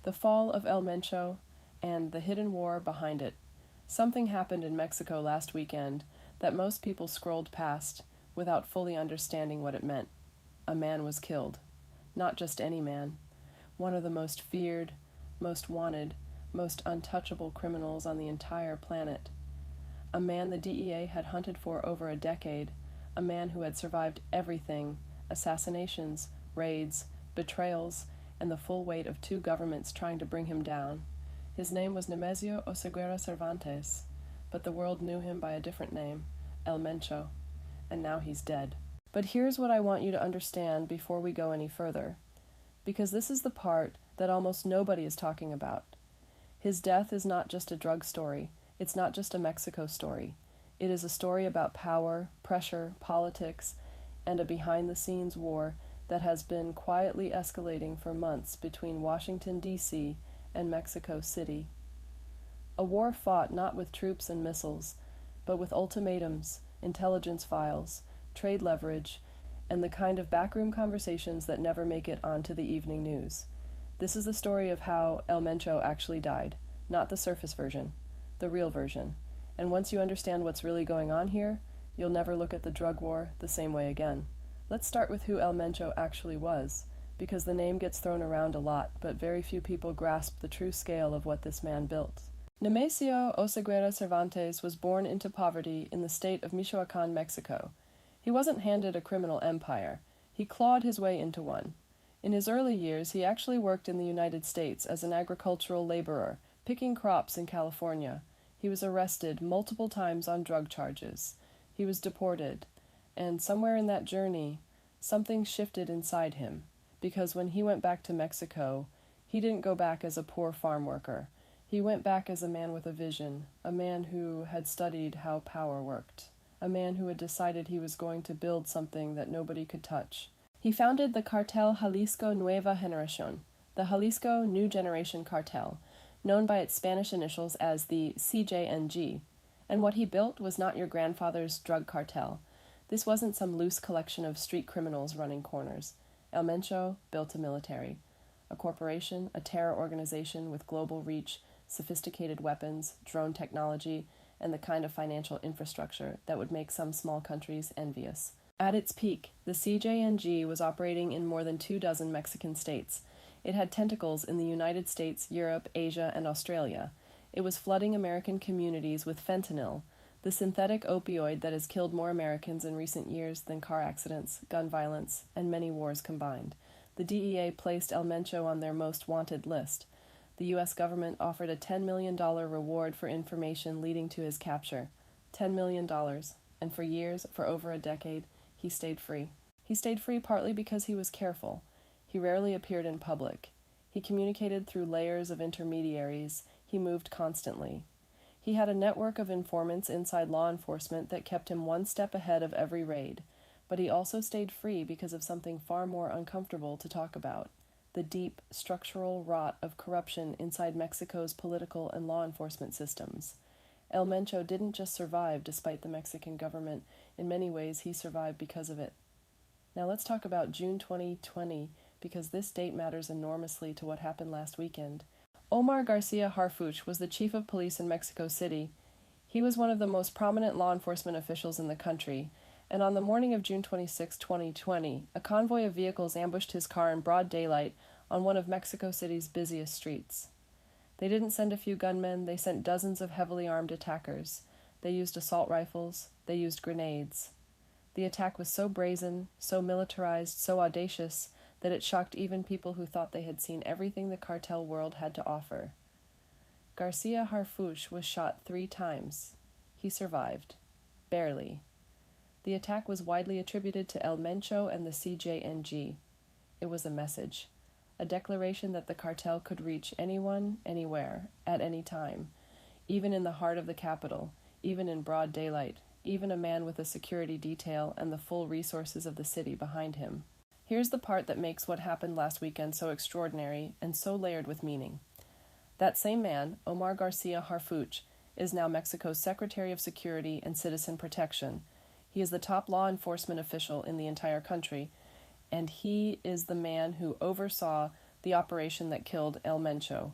The fall of El Mencho and the hidden war behind it. Something happened in Mexico last weekend that most people scrolled past without fully understanding what it meant. A man was killed. Not just any man. One of the most feared, most wanted, most untouchable criminals on the entire planet. A man the DEA had hunted for over a decade. A man who had survived everything: assassinations, raids, betrayals, and the full weight of two governments trying to bring him down. His name was Nemesio Oseguera Cervantes, but the world knew him by a different name, El Mencho, and now he's dead. But here's what I want you to understand before we go any further, because this is the part that almost nobody is talking about. His death is not just a drug story. It's not just a Mexico story. It is a story about power, pressure, politics, and a behind-the-scenes war that has been quietly escalating for months between Washington, D.C. and Mexico City. A war fought not with troops and missiles, but with ultimatums, intelligence files, trade leverage, and the kind of backroom conversations that never make it onto the evening news. This is the story of how El Mencho actually died, not the surface version, the real version. And once you understand what's really going on here, you'll never look at the drug war the same way again. Let's start with who El Mencho actually was, because the name gets thrown around a lot, but very few people grasp the true scale of what this man built. Nemesio Oseguera Cervantes was born into poverty in the state of Michoacán, Mexico. He wasn't handed a criminal empire. He clawed his way into one. In his early years, he actually worked in the United States as an agricultural laborer, picking crops in California. He was arrested multiple times on drug charges. He was deported. And somewhere in that journey, something shifted inside him, because when he went back to Mexico, he didn't go back as a poor farm worker. He went back as a man with a vision, a man who had studied how power worked, a man who had decided he was going to build something that nobody could touch. He founded the Cartel Jalisco Nueva Generación, the Jalisco New Generation Cartel, known by its Spanish initials as the CJNG. And what he built was not your grandfather's drug cartel. This wasn't some loose collection of street criminals running corners. El Mencho built a military, a corporation, a terror organization with global reach, sophisticated weapons, drone technology, and the kind of financial infrastructure that would make some small countries envious. At its peak, the CJNG was operating in more than 24 Mexican states. It had tentacles in the United States, Europe, Asia, and Australia. It was flooding American communities with fentanyl, the synthetic opioid that has killed more Americans in recent years than car accidents, gun violence, and many wars combined. The DEA placed El Mencho on their most wanted list. The U.S. government offered a $10 million reward for information leading to his capture. $10 million. And for years, for over a decade, he stayed free. He stayed free partly because he was careful. He rarely appeared in public. He communicated through layers of intermediaries. He moved constantly. He had a network of informants inside law enforcement that kept him one step ahead of every raid. But he also stayed free because of something far more uncomfortable to talk about: the deep, structural rot of corruption inside Mexico's political and law enforcement systems. El Mencho didn't just survive despite the Mexican government. In many ways, he survived because of it. Now let's talk about June 2020, because this date matters enormously to what happened last weekend. Omar García Harfuch was the chief of police in Mexico City. He was one of the most prominent law enforcement officials in the country, and on the morning of June 26, 2020, a convoy of vehicles ambushed his car in broad daylight on one of Mexico City's busiest streets. They didn't send a few gunmen, they sent dozens of heavily armed attackers. They used assault rifles, they used grenades. The attack was so brazen, so militarized, so audacious, that it shocked even people who thought they had seen everything the cartel world had to offer. García Harfuch was shot 3 times. He survived. Barely. The attack was widely attributed to El Mencho and the CJNG. It was a message, a declaration that the cartel could reach anyone, anywhere, at any time, even in the heart of the capital, even in broad daylight, even a man with a security detail and the full resources of the city behind him. Here's the part that makes what happened last weekend so extraordinary and so layered with meaning. That same man, Omar García Harfuch, is now Mexico's Secretary of Security and Citizen Protection. He is the top law enforcement official in the entire country, and he is the man who oversaw the operation that killed El Mencho.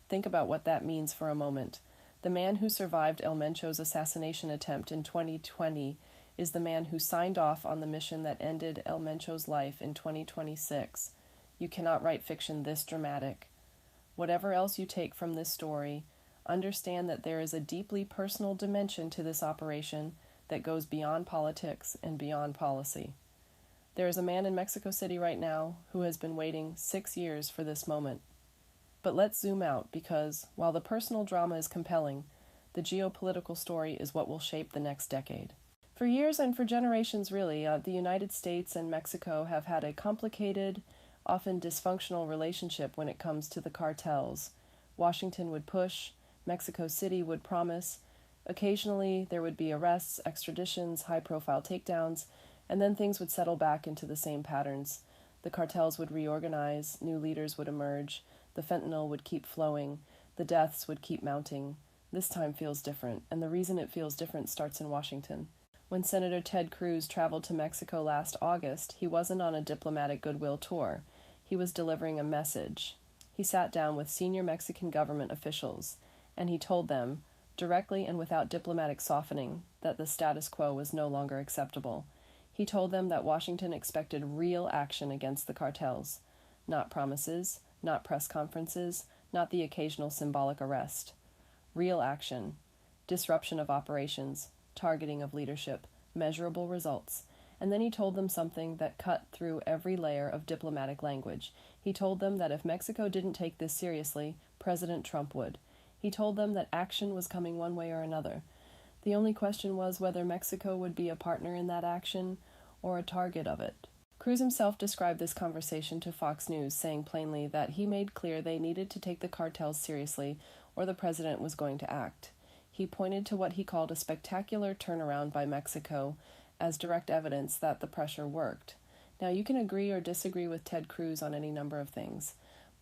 Think about what that means for a moment. The man who survived El Mencho's assassination attempt in 2020 is the man who signed off on the mission that ended El Mencho's life in 2026. You cannot write fiction this dramatic. Whatever else you take from this story, understand that there is a deeply personal dimension to this operation that goes beyond politics and beyond policy. There is a man in Mexico City right now who has been waiting 6 years for this moment. But let's zoom out because, while the personal drama is compelling, the geopolitical story is what will shape the next decade. For years and for generations really, the United States and Mexico have had a complicated, often dysfunctional relationship when it comes to the cartels. Washington would push, Mexico City would promise. Occasionally there would be arrests, extraditions, high-profile takedowns, and then things would settle back into the same patterns. The cartels would reorganize, new leaders would emerge, the fentanyl would keep flowing, the deaths would keep mounting. This time feels different, and the reason it feels different starts in Washington. When Senator Ted Cruz traveled to Mexico last August, he wasn't on a diplomatic goodwill tour. He was delivering a message. He sat down with senior Mexican government officials, and he told them, directly and without diplomatic softening, that the status quo was no longer acceptable. He told them that Washington expected real action against the cartels, not promises, not press conferences, not the occasional symbolic arrest. Real action, disruption of operations, targeting of leadership, measurable results. And then he told them something that cut through every layer of diplomatic language. He told them that if Mexico didn't take this seriously, President Trump would. He told them that action was coming one way or another. The only question was whether Mexico would be a partner in that action or a target of it. Cruz himself described this conversation to Fox News, saying plainly that he made clear they needed to take the cartels seriously or the president was going to act. He pointed to what he called a spectacular turnaround by Mexico as direct evidence that the pressure worked. Now, you can agree or disagree with Ted Cruz on any number of things,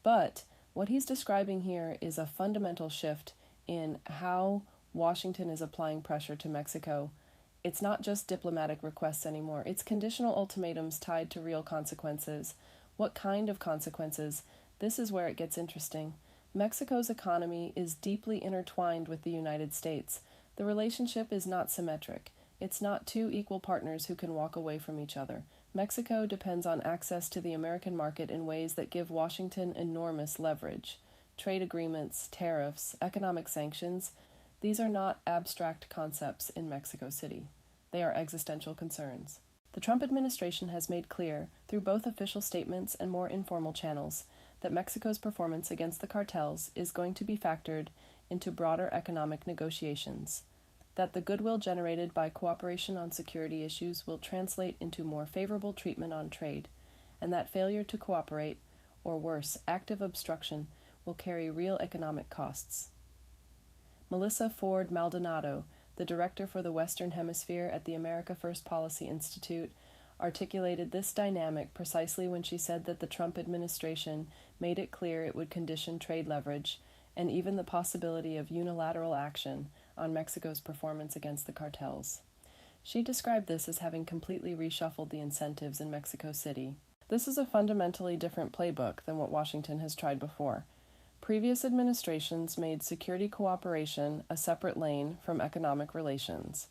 but what he's describing here is a fundamental shift in how Washington is applying pressure to Mexico. It's not just diplomatic requests anymore. It's conditional ultimatums tied to real consequences. What kind of consequences? This is where it gets interesting. Mexico's economy is deeply intertwined with the United States. The relationship is not symmetric. It's not two equal partners who can walk away from each other. Mexico depends on access to the American market in ways that give Washington enormous leverage. Trade agreements, tariffs, economic sanctions, these are not abstract concepts in Mexico City. They are existential concerns. The Trump administration has made clear, through both official statements and more informal channels, that Mexico's performance against the cartels is going to be factored into broader economic negotiations, that the goodwill generated by cooperation on security issues will translate into more favorable treatment on trade, and that failure to cooperate, or worse, active obstruction, will carry real economic costs. Melissa Ford Maldonado, the director for the Western Hemisphere at the America First Policy Institute, articulated this dynamic precisely when she said that the Trump administration made it clear it would condition trade leverage and even the possibility of unilateral action on Mexico's performance against the cartels. She described this as having completely reshuffled the incentives in Mexico City. This is a fundamentally different playbook than what Washington has tried before. Previous administrations made security cooperation a separate lane from economic relations.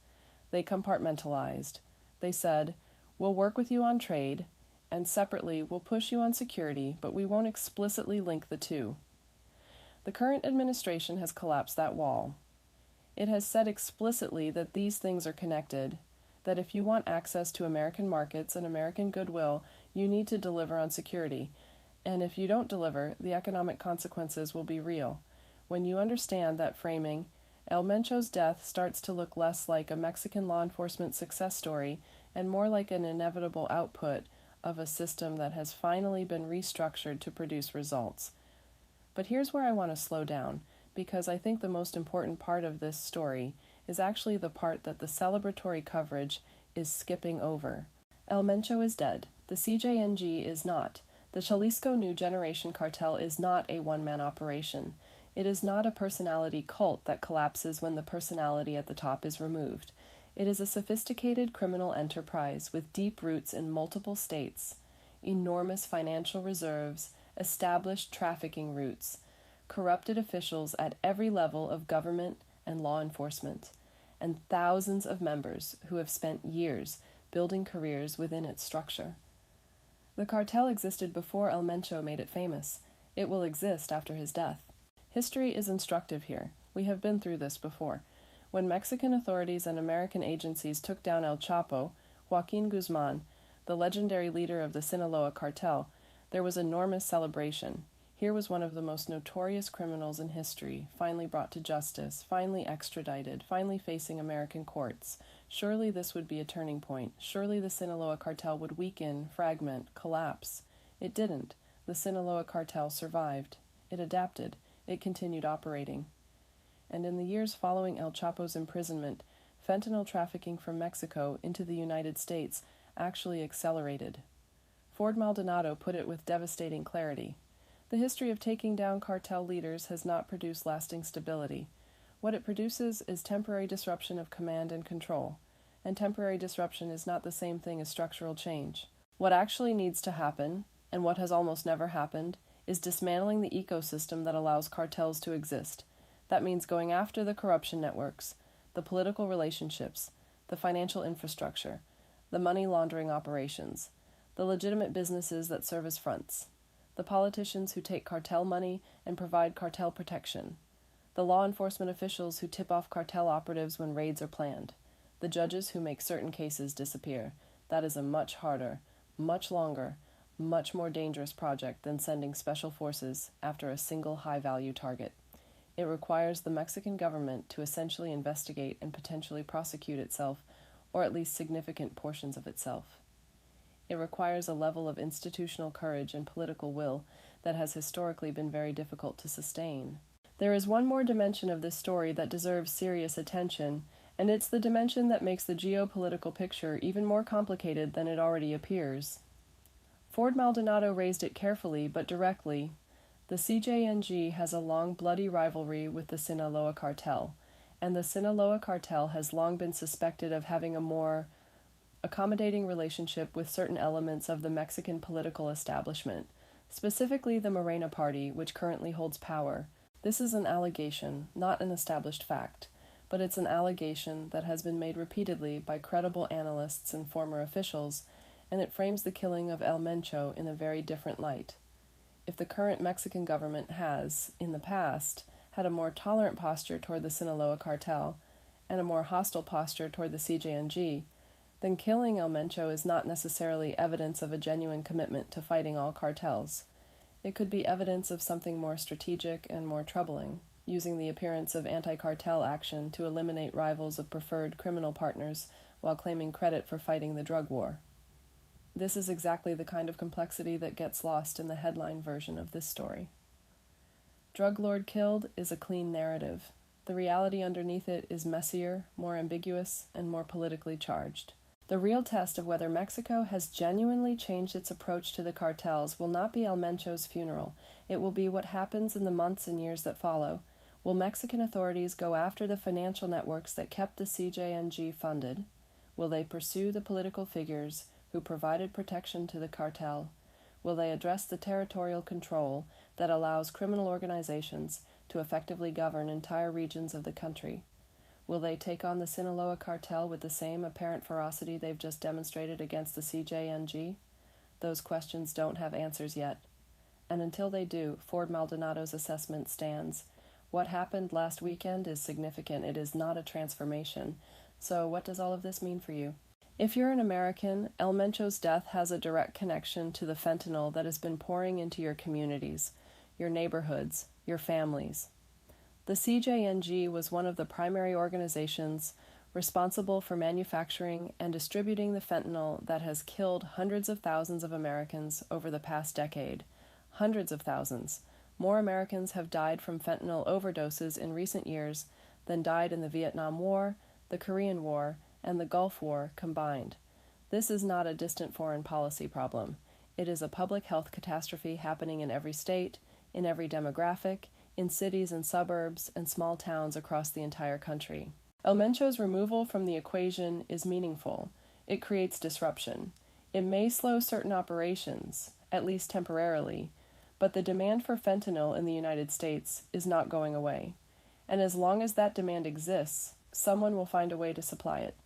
They compartmentalized. They said, "We'll work with you on trade, and separately we'll push you on security, but we won't explicitly link the two." The current administration has collapsed that wall. It has said explicitly that these things are connected, that if you want access to American markets and American goodwill, you need to deliver on security. And if you don't deliver, the economic consequences will be real. When you understand that framing, El Mencho's death starts to look less like a Mexican law enforcement success story and more like an inevitable output of a system that has finally been restructured to produce results. But here's where I want to slow down, because I think the most important part of this story is actually the part that the celebratory coverage is skipping over. El Mencho is dead. The CJNG is not. The Jalisco New Generation cartel is not a one-man operation. It is not a personality cult that collapses when the personality at the top is removed. It is a sophisticated criminal enterprise with deep roots in multiple states, enormous financial reserves, established trafficking routes, corrupted officials at every level of government and law enforcement, and thousands of members who have spent years building careers within its structure. The cartel existed before El Mencho made it famous. It will exist after his death. History is instructive here. We have been through this before. When Mexican authorities and American agencies took down El Chapo, Joaquin Guzman, the legendary leader of the Sinaloa cartel, there was enormous celebration. Here was one of the most notorious criminals in history, finally brought to justice, finally extradited, finally facing American courts. Surely this would be a turning point. Surely the Sinaloa cartel would weaken, fragment, collapse. It didn't. The Sinaloa cartel survived. It adapted. It continued operating. And in the years following El Chapo's imprisonment, fentanyl trafficking from Mexico into the United States actually accelerated. Ford Maldonado put it with devastating clarity. The history of taking down cartel leaders has not produced lasting stability. What it produces is temporary disruption of command and control, and temporary disruption is not the same thing as structural change. What actually needs to happen, and what has almost never happened, is dismantling the ecosystem that allows cartels to exist. That means going after the corruption networks, the political relationships, the financial infrastructure, the money laundering operations, the legitimate businesses that serve as fronts, the politicians who take cartel money and provide cartel protection, the law enforcement officials who tip off cartel operatives when raids are planned, the judges who make certain cases disappear. That is a much harder, much longer, much more dangerous project than sending special forces after a single high-value target. It requires the Mexican government to essentially investigate and potentially prosecute itself, or at least significant portions of itself. It requires a level of institutional courage and political will that has historically been very difficult to sustain. There is one more dimension of this story that deserves serious attention, and it's the dimension that makes the geopolitical picture even more complicated than it already appears. Ford Maldonado raised it carefully but directly. The CJNG has a long, bloody rivalry with the Sinaloa cartel, and the Sinaloa cartel has long been suspected of having a more accommodating relationship with certain elements of the Mexican political establishment, specifically the Morena Party, which currently holds power. This is an allegation, not an established fact, but it's an allegation that has been made repeatedly by credible analysts and former officials, and it frames the killing of El Mencho in a very different light. If the current Mexican government has, in the past, had a more tolerant posture toward the Sinaloa cartel and a more hostile posture toward the CJNG, then killing El Mencho is not necessarily evidence of a genuine commitment to fighting all cartels. It could be evidence of something more strategic and more troubling, using the appearance of anti-cartel action to eliminate rivals of preferred criminal partners while claiming credit for fighting the drug war. This is exactly the kind of complexity that gets lost in the headline version of this story. Drug lord killed is a clean narrative. The reality underneath it is messier, more ambiguous, and more politically charged. The real test of whether Mexico has genuinely changed its approach to the cartels will not be El Mencho's funeral. It will be what happens in the months and years that follow. Will Mexican authorities go after the financial networks that kept the CJNG funded? Will they pursue the political figures who provided protection to the cartel? Will they address the territorial control that allows criminal organizations to effectively govern entire regions of the country? Will they take on the Sinaloa cartel with the same apparent ferocity they've just demonstrated against the CJNG? Those questions don't have answers yet. And until they do, Ford Maldonado's assessment stands. What happened last weekend is significant. It is not a transformation. So what does all of this mean for you? If you're an American, El Mencho's death has a direct connection to the fentanyl that has been pouring into your communities, your neighborhoods, your families. The CJNG was one of the primary organizations responsible for manufacturing and distributing the fentanyl that has killed hundreds of thousands of Americans over the past decade. Hundreds of thousands. More Americans have died from fentanyl overdoses in recent years than died in the Vietnam War, the Korean War, and the Gulf War combined. This is not a distant foreign policy problem. It is a public health catastrophe happening in every state, in every demographic, in cities and suburbs, and small towns across the entire country. El Mencho's removal from the equation is meaningful. It creates disruption. It may slow certain operations, at least temporarily, But the demand for fentanyl in the United States is not going away. And as long as that demand exists, someone will find a way to supply it.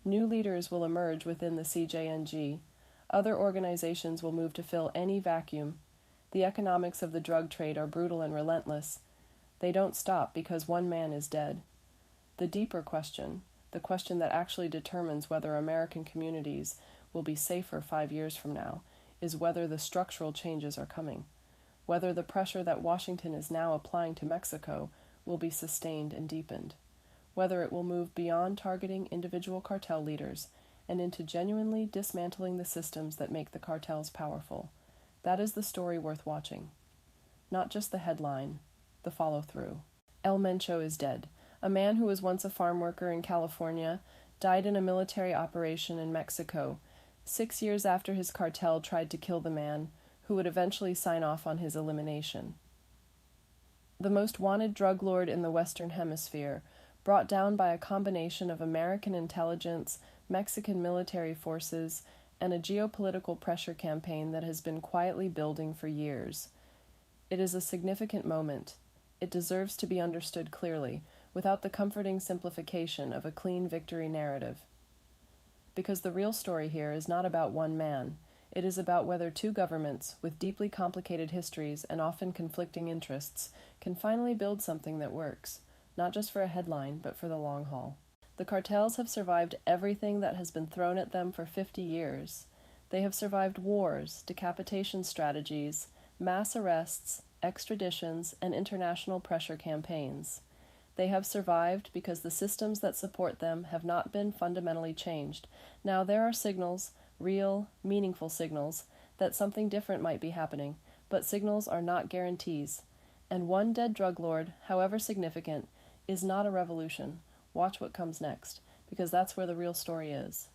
New leaders will emerge within the CJNG. Other organizations will move to fill any vacuum. The economics of the drug trade are brutal and relentless. They don't stop because one man is dead. The deeper question, the question that actually determines whether American communities will be safer 5 years from now, is whether the structural changes are coming, whether the pressure that Washington is now applying to Mexico will be sustained and deepened, whether it will move beyond targeting individual cartel leaders and into genuinely dismantling the systems that make the cartels powerful. That is the story worth watching. Not just the headline, the follow-through. El Mencho is dead. A man who was once a farm worker in California died in a military operation in Mexico 6 years after his cartel tried to kill the man who would eventually sign off on his elimination. The most wanted drug lord in the Western Hemisphere, brought down by a combination of American intelligence, Mexican military forces, and a geopolitical pressure campaign that has been quietly building for years. It is a significant moment. It deserves to be understood clearly, without the comforting simplification of a clean victory narrative. Because the real story here is not about one man. It is about whether two governments, with deeply complicated histories and often conflicting interests, can finally build something that works, not just for a headline, but for the long haul. The cartels have survived everything that has been thrown at them for 50 years. They have survived wars, decapitation strategies, mass arrests, extraditions, and international pressure campaigns. They have survived because the systems that support them have not been fundamentally changed. Now there are signals, real, meaningful signals, that something different might be happening, but signals are not guarantees. And one dead drug lord, however significant, is not a revolution. Watch what comes next, because that's where the real story is.